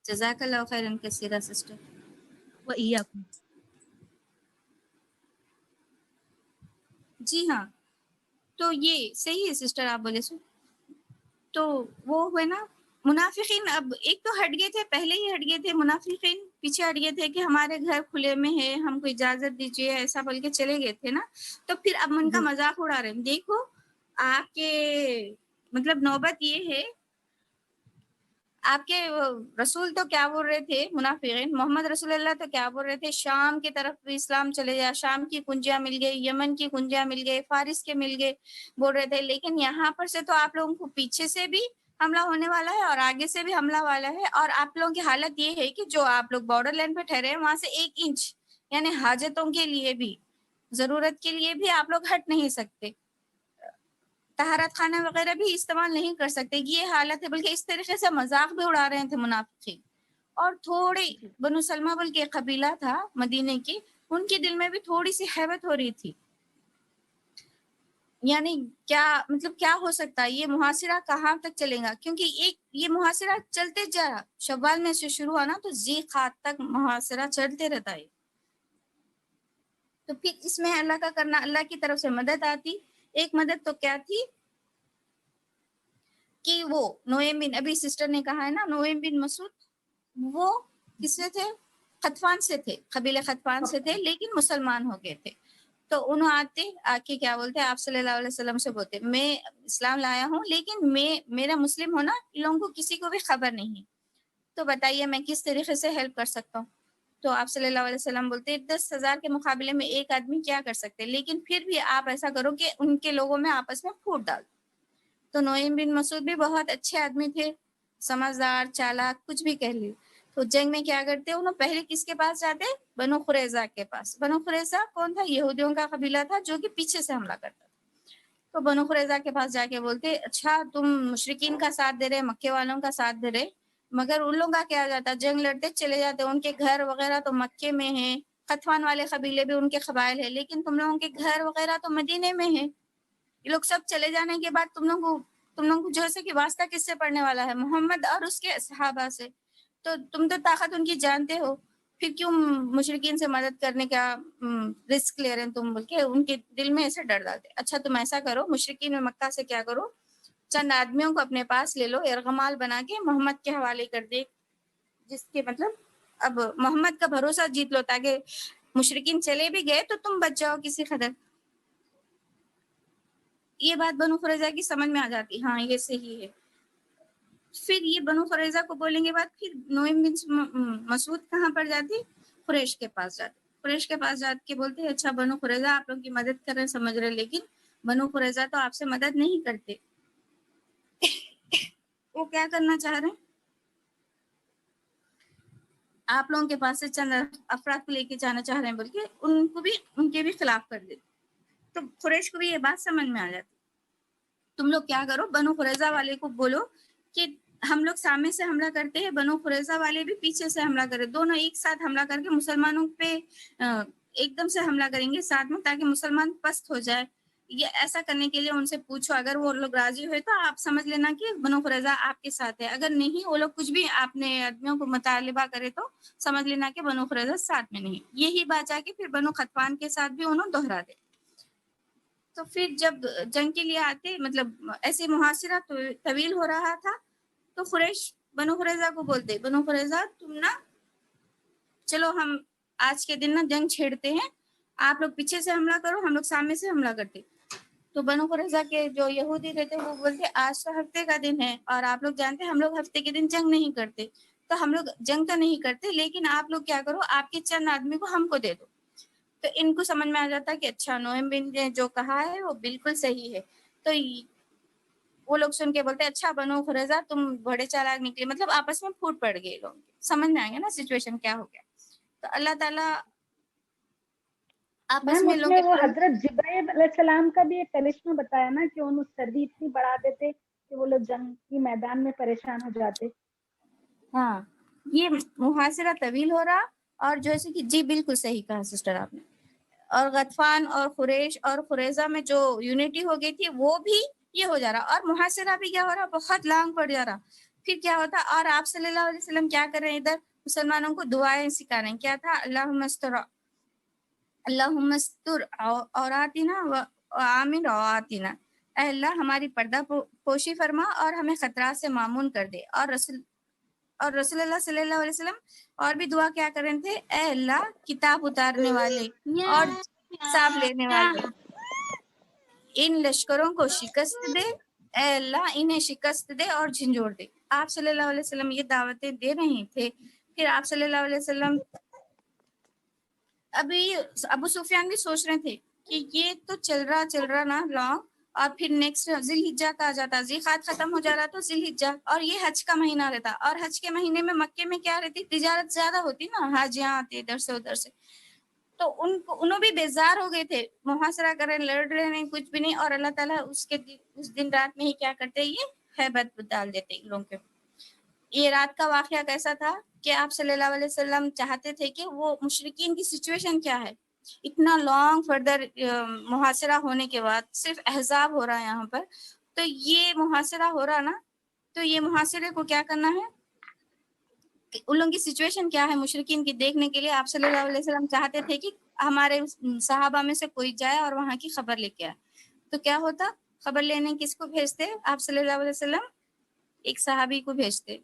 جزاک اللہ خیرن کثیرہ سسٹر. وإياكم. جی ہاں، تو یہ صحیح ہے سسٹر آپ بولے سو. تو وہ ہوئے نا منافقین، اب ایک تو ہٹ گئے تھے، پہلے ہی ہٹ گئے تھے منافقین، پیچھے ہٹ گئے تھے کہ ہمارے گھر کھلے میں ہے، ہم کو اجازت دیجیے، ایسا بول کے چلے گئے تھے نا. تو پھر اب ان کا مذاق اڑا رہے ہیں. دیکھو آپ کے مطلب نوبت یہ ہے، آپ کے رسول تو کیا بول رہے تھے، منافقین محمد رسول اللہ تو کیا بول رہے تھے، شام کی طرف بھی اسلام چلے جا، شام کی کنجیاں مل گئی، یمن کی کنجیاں مل گئی، فارس کے مل گئے بول رہے تھے. لیکن یہاں پر سے تو آپ لوگوں کو پیچھے سے بھی حملہ ہونے والا ہے اور آگے سے بھی حملہ والا ہے. اور آپ لوگوں کی حالت یہ ہے کہ جو آپ لوگ بارڈر لائن پہ ٹھہرے ہیں وہاں سے 1 انچ یعنی حاجتوں کے لیے بھی، ضرورت کے لیے بھی آپ لوگ ہٹ نہیں سکتے، طہارت خانہ وغیرہ بھی استعمال نہیں کر سکتے. یہ حالت ہے. بلکہ اس طریقے سے مذاق بھی اڑا رہے تھے منافقین. اور تھوڑے بنو سلمہ بل کے قبیلہ تھا مدینے کی، ان کے دل میں بھی تھوڑی سی حیبت ہو رہی تھی، یعنی کیا مطلب کیا ہو سکتا ہے، یہ محاصرہ کہاں تک چلے گا. کیونکہ ایک یہ محاصرہ چلتے جا رہا، شوال میں سے شروع ہوا نا تو ذی قعدہ تک محاصرہ چلتے رہتا ہے. تو پھر اس میں اللہ کا کرنا، اللہ کی طرف سے مدد آتی. ایک مدد تو کیا تھی کہ وہ نعیم بن، ابھی سسٹر نے کہا ہے نا، نعیم بن مسعود وہ کس سے تھے، خطفان سے تھے، قبیلہ خطفان سے تھے، لیکن مسلمان ہو گئے تھے. تو انہوں آتے آ کے کیا بولتے، آپ صلی اللہ علیہ وسلم سے بولتے میں اسلام لایا ہوں لیکن میرا مسلم ہونا ان لوگوں کو کسی کو بھی خبر نہیں، تو بتائیے میں کس طریقے سے ہیلپ کر سکتا ہوں. تو آپ صلی اللہ علیہ وسلم بولتے 10,000 کے مقابلے میں ایک آدمی کیا کر سکتے، لیکن پھر بھی آپ ایسا کرو کہ ان کے لوگوں میں آپس میں پھوٹ ڈال. تو نعیم بن مسعود بھی بہت اچھے آدمی تھے، سمجھدار، چالاک، کچھ بھی کہہ لی. تو جنگ میں کیا کرتے انہوں پہلے کس کے پاس جاتے، بنو قریظہ کے پاس. بنو قریظہ کون تھا، یہودیوں کا قبیلہ تھا جو کہ پیچھے سے حملہ کرتا تھا. تو بنو قریظہ کے پاس جا کے بولتے اچھا تم مشرکین کا ساتھ دے رہے، مکے والوں کا ساتھ دے رہے، مگر ان لوگوں کا کیا جاتا، جنگ لڑتے چلے جاتے، ان کے گھر وغیرہ تو مکے میں ہیں، خطفان والے قبیلے بھی ان کے قبائل ہیں، لیکن تم لوگوں کے گھر وغیرہ تو مدینے میں ہیں. یہ لوگ سب چلے جانے کے بعد تم لوگوں کو جو ہے کہ واسطہ کس سے پڑنے والا ہے، محمد اور اس کے صحابہ سے. تو تم تو طاقت ان کی جانتے ہو، پھر کیوں مشرکین سے مدد کرنے کا رسک لے رہے ہیں تم، بول کے ان کے دل میں ایسے ڈر ڈالتے. اچھا تم ایسا کرو، مشرکین میں مکہ سے کیا کرو، چند آدمیوں کو اپنے پاس لے لو، ارغمال بنا کے محمد کے حوالے کر دے، جس کے مطلب اب محمد کا بھروسہ جیت لو، تاکہ مشرکین چلے بھی گئے تو تم بچ جاؤ کسی قدر. یہ بات بنو قریظہ کی سمجھ میں آ جاتی، ہاں یہ صحیح ہے. پھر یہ بنو قریظہ کو بولنے کے بعد پھر نعیم بن مسعود کہاں پر جاتی، قریش کے پاس جاتی. قریش کے پاس جا کے بولتے اچھا بنو قریظہ آپ لوگ کی مدد کر رہے سمجھ رہے، لیکن بنو قریظہ تو آپ سے مدد نہیں کرتے. وہ کیا کرنا چاہ رہے ہیں، آپ لوگوں کے پاس سے چند افراد کو لے کے جانا چاہ رہے ہیں، بلکہ ان کو بھی ان کے بھی خلاف کر دیتے. تو قریش کو بھی یہ بات سمجھ میں آ جاتی. تم لوگ کیا کرو، بنو قریظہ والے کو بولو کہ ہم لوگ سامنے سے حملہ کرتے ہیں، بنو قریظہ والے بھی پیچھے سے حملہ کرے، دونوں ایک ساتھ حملہ کر کے مسلمانوں پہ ایک دم سے حملہ کریں گے ساتھ میں، تاکہ مسلمان پست ہو جائے. یہ ایسا کرنے کے لیے ان سے پوچھو، اگر وہ لوگ راضی ہوئے تو آپ سمجھ لینا کہ بنو قریظہ آپ کے ساتھ ہے، اگر نہیں وہ لوگ کچھ بھی اپنے آدمیوں کو مطالبہ کرے تو سمجھ لینا کہ بنو قریظہ ساتھ میں نہیں. یہی بات جا کے پھر بنو خطفان کے ساتھ بھی انہوں دوہرا دے. تو پھر جب جنگ کے لیے آتے، مطلب ایسے محاصرہ طویل ہو رہا تھا، تو قریش بنو قریظہ کو بولتے بنو قریظہ تم نا چلو ہم آج کے دن نا جنگ چھیڑتے ہیں، آپ لوگ پیچھے سے حملہ کرو، ہم لوگ سامنے سے حملہ کرتے. تو بنو قریظہ کے جو یہودی رہتے وہ بولتے آج تو ہفتے کا دن ہے اور آپ لوگ جانتے ہیں ہم لوگ ہفتے کے دن جنگ نہیں کرتے، تو ہم لوگ جنگ تو نہیں کرتے، لیکن آپ لوگ کیا کرو، آپ کے چند آدمی کو ہم کو دے دو. تو ان کو سمجھ میں آ جاتا کہ اچھا نعیم بن نے جو کہا ہے وہ بالکل صحیح ہے. تو وہ لوگ سن کے بولتے اچھا بنو قریظہ تم بڑے چالاک نکلے، مطلب آپس میں پھوٹ پڑ گئے لوگ. سمجھ میں آ گیا نا سچویشن کیا ہو گیا. تو اللہ تعالیٰ آپس میم میں اس لوگ میں وہ حضرت جبرائیل علیہ السلام کا بھی ایک کرشمہ بتایا نا کہ انہوں سردی اتنی بڑھا دیتے کہ وہ لوگ جنگ کی میدان میں پریشان ہو جاتے. ہاں یہ محاصرہ طویل ہو رہا، اور جیسے کہ جی بالکل صحیح کہا سسٹر آپ نے. اور غطفان اور قریش اور قریظہ میں جو یونٹی ہو گئی تھی وہ بھی یہ ہو جا رہا، اور محاصرہ بھی کیا ہو رہا، بہت لانگ پڑ جا رہا. پھر کیا ہوتا, اور آپ صلی اللہ علیہ وسلم کیا کر رہے ہیں ادھر مسلمانوں کو دعائیں سکھا رہے ہیں. کیا تھا, اللہم استر عوراتنا و آمن رواتنا, اے اللہ ہماری پردہ پوشی فرما اور ہمیں خطرات سے معمون کر دے. اور رسول اللہ صلی اللہ علیہ وسلم اور بھی دعا کیا کر رہے تھے, اے اللہ کتاب اتارنے والے اور حساب لینے والے ان لشکروں کو شکست دے, اے اللہ انہیں شکست دے اور جھنجھوڑ دے. آپ صلی اللہ علیہ وسلم یہ دعوتیں دے رہے تھے. پھر آپ صلی اللہ علیہ وسلم ابھی ابو سفیان بھی سوچ رہے تھے کہ یہ تو چل رہا نا لانگ, اور پھر نیکسٹ ذی الحجہ کا آ جاتا, ذی القعدہ ختم ہو جا رہا تو ذی الحجہ, اور یہ حج کا مہینہ رہتا, اور حج کے مہینے میں مکے میں کیا رہتی, تجارت زیادہ ہوتی نا, حاجیاں آتے ادھر سے ادھر سے, تو انہوں بھی بیزار ہو گئے تھے, محاصرہ کر رہے, لڑ رہے نہیں, کچھ بھی نہیں, اور اللہ تعالیٰ اس دن رات میں ہی کیا کرتے, یہ ہیبت ڈال دیتے ان لوگوں کے. یہ رات کا واقعہ کیسا تھا کہ آپ صلی اللہ علیہ وسلم چاہتے تھے کہ وہ مشرکین کی سچویشن کیا ہے, اتنا لانگ فردر محاصرہ ہونے کے بعد صرف احزاب ہو رہا ہے یہاں پر, تو یہ محاصرہ ہو رہا نا, تو یہ محاصرے کو کیا کرنا ہے, ان لوگوں کی سچویشن کیا ہے مشرکین کی دیکھنے کے لیے آپ صلی اللہ علیہ وسلم چاہتے تھے کہ ہمارے صحابہ میں سے کوئی جائے اور وہاں کی خبر لے کے آئے. تو کیا ہوتا, خبر لینے کس کو بھیجتے آپ صلی اللہ علیہ وسلم, ایک صحابی کو بھیجتے.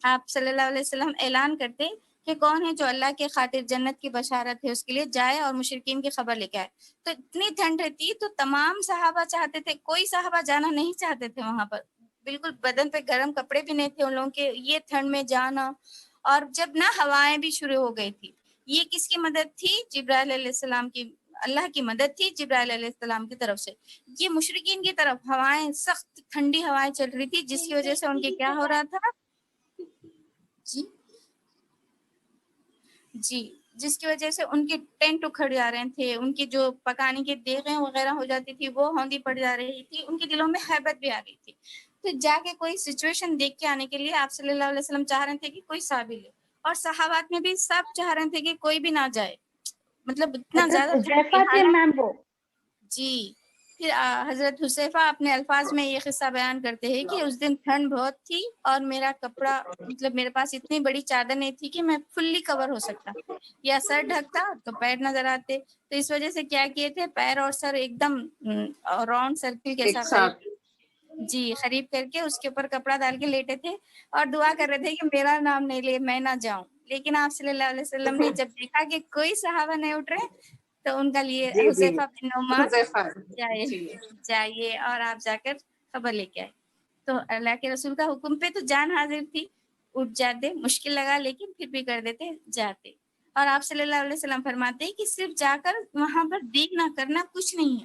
آپ صلی اللہ علیہ وسلم اعلان کرتے کہ کون ہے جو اللہ کے خاطر جنت کی بشارت ہے اس کے لیے جائے اور مشرکین کی خبر لے کے آئے. تو اتنی ٹھنڈ رہتی, تو تمام صحابہ چاہتے تھے, کوئی صحابہ جانا نہیں چاہتے تھے وہاں پر, بالکل بدن پہ گرم کپڑے بھی نہیں تھے ان لوگوں کے, یہ ٹھنڈ میں جانا. اور جب نا ہوائیں بھی شروع ہو گئی تھی, یہ کس کی مدد تھی, جبرائیل علیہ السلام کی, اللہ کی مدد تھی جبرائیل علیہ السلام کی طرف سے. یہ مشرکین کی طرف ہوائیں, سخت ٹھنڈی ہوائیں چل رہی تھی, جس کی وجہ سے ان کے کیا ہو رہا تھا, جی جس کی وجہ سے ان کے ٹینٹ اکھڑ جا رہے تھے, ان کی جو پکانے کی دیگیں وغیرہ ہو جاتی تھی وہ ہوندی پڑ جا رہی تھی, ان کے دلوں میں ہیبت بھی آ رہی تھی. تو جا کے کوئی سچویشن دیکھ کے آنے کے لیے آپ صلی اللہ علیہ وسلم چاہ رہے تھے کہ کوئی صحابی لے, اور صحابات میں بھی سب چاہ رہے تھے کہ کوئی بھی نہ جائے, مطلب اتنا زیادہ ٹھنڈ کی حذیفہ تھے حالت. میم وہ, جی پھر حضرت حذیفہ اپنے الفاظ میں یہ قصہ بیان کرتے ہیں کہ اس دن ٹھنڈ بہت تھی اور میرا کپڑا, مطلب میرے پاس اتنی بڑی چادر نہیں تھی کہ میں فلی کور ہو سکتا, یا سر ڈھکتا تو پیر نظر آتے, تو اس وجہ سے کیا کیے تھے, پیر اور سر ایک دم راؤنڈ سرکل کے ایک ساتھ ساتھ جی قریب کر کے اس کے اوپر کپڑا ڈال کے لیٹے تھے, اور دعا کر رہے تھے کہ میرا نام نہیں لے, میں نہ جاؤں. لیکن آپ صلی اللہ علیہ وسلم نے جب دیکھا کہ کوئی صحابہ نہیں اٹھ رہے, تو ان کا لیے جی جی حذیفہ بن نعمان حذیفہ جی جائیے اور آپ جا کر خبر لے کے آئے. تو اللہ کے رسول کا حکم پہ تو جان حاضر تھی, اٹھ جاتے, مشکل لگا لیکن پھر بھی کر دیتے, جاتے. اور آپ صلی اللہ علیہ وسلم فرماتے ہیں کہ صرف جا کر وہاں پر دیکھنا کرنا کچھ نہیں ہے,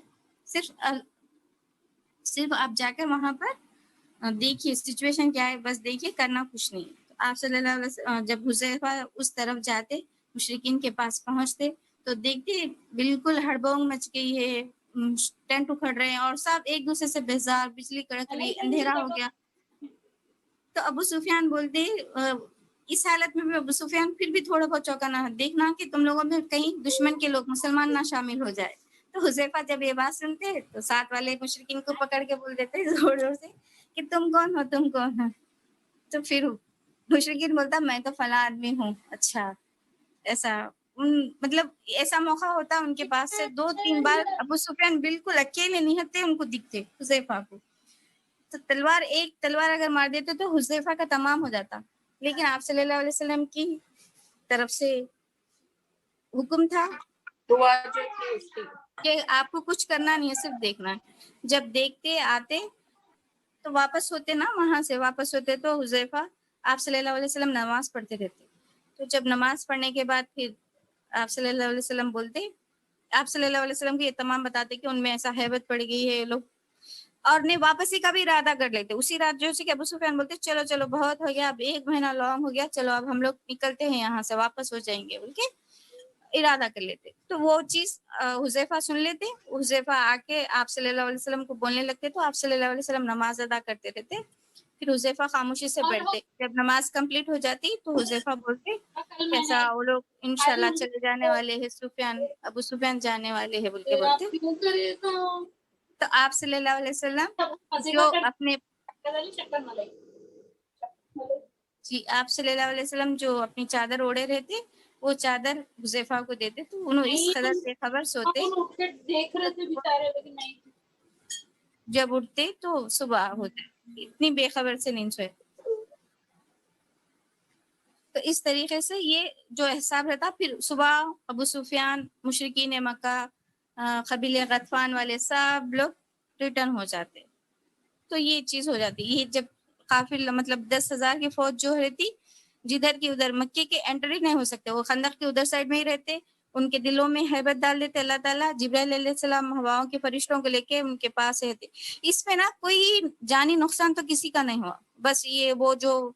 صرف آپ جا کر وہاں پر دیکھیے سچویشن کیا ہے, بس دیکھیے, کرنا کچھ نہیں. تو آپ صلی اللہ علیہ وسلم جب حذیفہ اس طرف جاتے, مشرکین کے پاس پہنچتے, تو دیکھتے بالکل ہڑبونگ مچ گئی ہے, ٹینٹ اکھڑ رہے ہیں اور سب ایک دوسرے سے بیزار, بجلی کڑک رہی, اندھیرا ہو گیا. تو ابو سفیان بولتے, اس حالت میں بھی ابو سفیان پھر بھی تھوڑا بہت چوکانا, دیکھنا کہ تم لوگوں میں کہیں دشمن کے لوگ مسلمان نہ شامل ہو جائے. تو حذیفہ جب یہ بات سنتے تو ساتھ والے مشرکین کو پکڑ کے بول دیتے زور زور سے کہ تم کون ہو. تو پھر مشرکین بولتا میں تو فلاں آدمی ہوں. اچھا ایسا, مطلب ایسا موقع ہوتا ان کے پاس سے 2-3 بار ابو سفیان بالکل اکیلے نہتے ان کو دکھتے حذیفہ کو, تو ایک تلوار اگر مار دیتے تو حذیفہ کا تمام ہو جاتا. لیکن آپ صلی اللہ علیہ وسلم کی طرف سے حکم تھا دعا جو تھی اس کی, کہ آپ کو کچھ کرنا نہیں ہے, صرف دیکھنا ہے. جب دیکھتے آتے تو واپس ہوتے نا, وہاں سے واپس ہوتے تو حذیفہ آپ صلی اللہ علیہ وسلم نماز پڑھتے رہتے. تو جب نماز پڑھنے کے بعد پھر آپ صلی اللہ علیہ وسلم بولتے, آپ صلی اللہ علیہ وسلم کو یہ تمام بتاتے کہ ان میں ایسا ہیبت پڑ گئی ہے لوگ, اور نہیں واپسی کا بھی ارادہ کر لیتے اسی رات. جو کہ ابو سفیان بولتے چلو چلو بہت ہو گیا, اب 1 مہینہ لانگ ہو گیا, چلو اب ہم لوگ نکلتے ہیں یہاں سے, واپس ہو جائیں گے بول کے ارادہ کر لیتے. تو وہ چیز حذیفہ سن لیتے, حذیفہ آ کے آپ صلی اللہ علیہ وسلم کو بولنے لگتے, تو آپ صلی اللہ علیہ وسلم نماز ادا کرتے رہتے. پھر حذیفہ خاموشی سے بیٹھتے. جب نماز کمپلیٹ ہو جاتی تو حذیفہ بولتے کیسا وہ لوگ انشاءاللہ چلے جانے والے ہیں, ابو سفیان جانے والے ہیں بول کے بولتے. تو آپ صلی اللہ علیہ وسلم جو اپنے جی آپ صلی اللہ علیہ وسلم جو اپنی چادر اوڑے رہے تھے وہ چادر حذیفہ کو دیتے تو انہوں اس قدر بے خبر سوتے دیکھ رہے تھے بیچارے لیکن نہیں. جب اٹھتے تو صبح ہوتے اتنی بے خبر سے نہیں سوئے. تو اس طریقے سے یہ جو احساب رہتا پھر صبح ابو سفیان مشرکین مکہ قبیلہ غطفان والے سب لوگ ریٹرن ہو جاتے. تو یہ چیز ہو جاتی. یہ جب قافلہ مطلب 10,000 کی فوج جو رہتی جدھر کی ادھر مکے کے انٹری نہیں ہو سکتے وہ خندق کے ادھر سائڈ میں ہی رہتے. ان کے دلوں میں ہیبت ڈال دیتے اللہ تعالیٰ. جبرائیل علیہ السلام ہواؤں کے فرشتوں کو لے کے ان کے پاس رہتے. اس میں نا کوئی جانی نقصان تو کسی کا نہیں ہوا. بس یہ وہ جو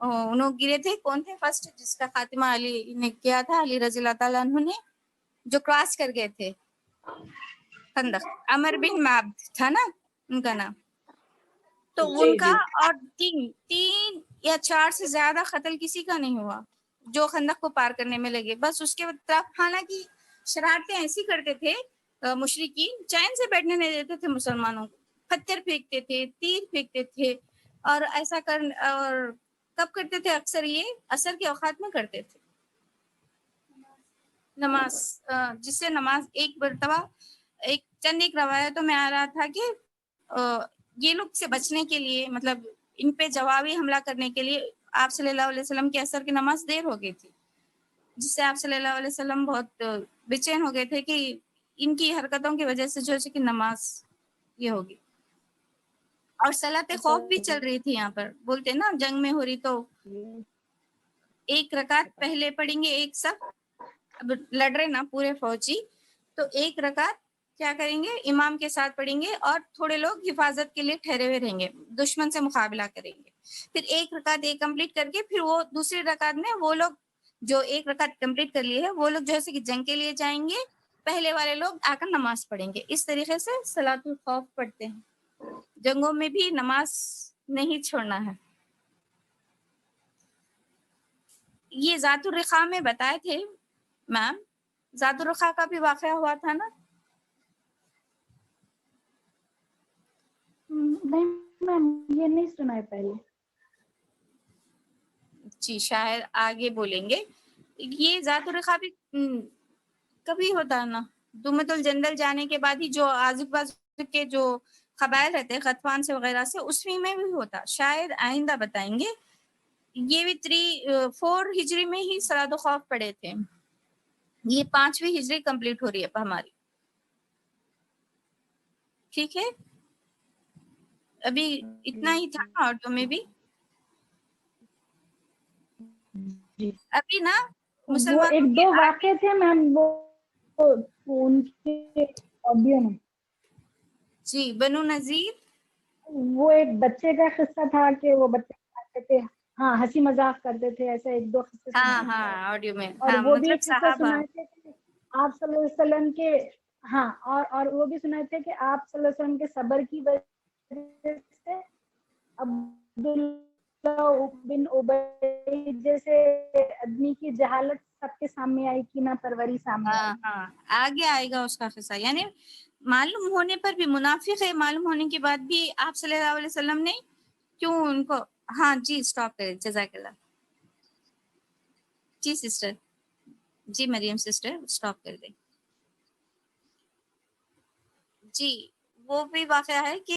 انہوں گرے تھے کون تھے فرسٹ جس کا خاتمہ علی نے کیا تھا علی رضی اللہ تعالیٰ عنہ نے جو کراس کر گئے تھے خندق عمر بن معبد تھا نا ان کا نام. تو ان کا اور تین یا 4 سے زیادہ قتل کسی کا نہیں ہوا جو خندق کو پار کرنے میں لگے. بس اس کے طرف حالانکہ شرارتیں ایسی کرتے تھے مشرکین چین سے بیٹھنے نہیں دیتے تھے مسلمانوں کو. پتھر پھینکتے تھے تیر پھینکتے تھے اور ایسا اور کب کرتے تھے اکثر یہ عصر کے اوقات میں کرتے تھے نماز جس سے نماز ایک مرتبہ ایک روایتوں میں آ رہا تھا کہ یہ لوگ سے بچنے کے لیے مطلب ان پہ جوابی حملہ کرنے کے لیے آپ صلی اللہ علیہ وسلم کی عصر کی نماز دیر ہو گئی تھی جس سے آپ صلی اللہ علیہ وسلم بہت بے چین ہو گئے تھے کہ ان کی حرکتوں کی وجہ سے جو ہے کہ نماز یہ ہوگی. اور صلاۃ خوف بھی چل رہی تھی یہاں پر بولتے نا جنگ میں ہو رہی تو ایک رکعت پہلے پڑھیں گے ایک سب اب لڑ رہے نا پورے فوجی تو ایک رکعت کیا کریں گے امام کے ساتھ پڑھیں گے اور تھوڑے لوگ حفاظت کے لیے ٹھہرے ہوئے رہیں گے دشمن سے مقابلہ کریں گے. پھر ایک رکعت ایک کمپلیٹ کر کے پھر وہ دوسری رکعت میں وہ لوگ جو ایک رکعت کمپلیٹ کر لیے ہے وہ لوگ جیسے کہ جنگ کے لیے جائیں گے پہلے والے لوگ آ کر نماز پڑھیں گے. اس طریقے سے صلاۃ الخوف پڑھتے ہیں. جنگوں میں بھی نماز نہیں چھوڑنا ہے. یہ ذات الرقاع میں بتائے تھے میم ذات الرقاع کا بھی واقعہ ہوا تھا نا. نہیں میم یہ نہیں سنا ہے پہلے. جی شاید آگے بولیں گے. یہ ذات الرقاع بھی کبھی ہوتا ہے نا دومت الجندل جانے کے بعد ہی جو آزو بازو کے جو قبائل رہتے غطفان سے وغیرہ سے اس میں بھی ہوتا. شاید آئندہ بتائیں گے. یہ بھی 4 ہجری میں ہی صلاۃ الخوف پڑھے تھے. یہ 5ویں ہجری کمپلیٹ ہو رہی ہے ہماری. ٹھیک ہے ابھی اتنا ہی تھا نا آٹو میں بھی. جی ابھی نا وہ مسلمانوں ایک کے دو واقعے تھے میم وہ ان کے آڈیو میں. جی بنو نذیر وہ ایک بچے کا قصہ تھا کہ وہ بچے کھاتے تھے ہاں ہنسی مذاق کرتے تھے ایسے ایک دو قصے ہاں سنائے تھے. ہاں آڈیو میں اور ہاں وہ بھی مطلب قصہ صحابہ سنائے تھے کہ آپ صلی اللہ علیہ وسلم کے ہاں اور وہ بھی سنائے تھے کہ آپ صلی اللہ علیہ وسلم کے صبر کی وجہ سے عبداللہ بن ابی جیسے آدمی کی جہالت سب کے سامنے آئی کینہ پروری سامنے آئی. ہاں آگے آئے گا اس کا قصہ. یعنی معلوم ہونے پر بھی منافق ہے معلوم ہونے کے بعد بھی آپ صلی اللہ علیہ وسلم نے کیوں ان کو ہاں جی اسٹاپ کرے جزاک اللہ. جی سسٹر جی مریم سسٹر اسٹاپ کر دیں. جی وہ بھی واقعہ ہے کہ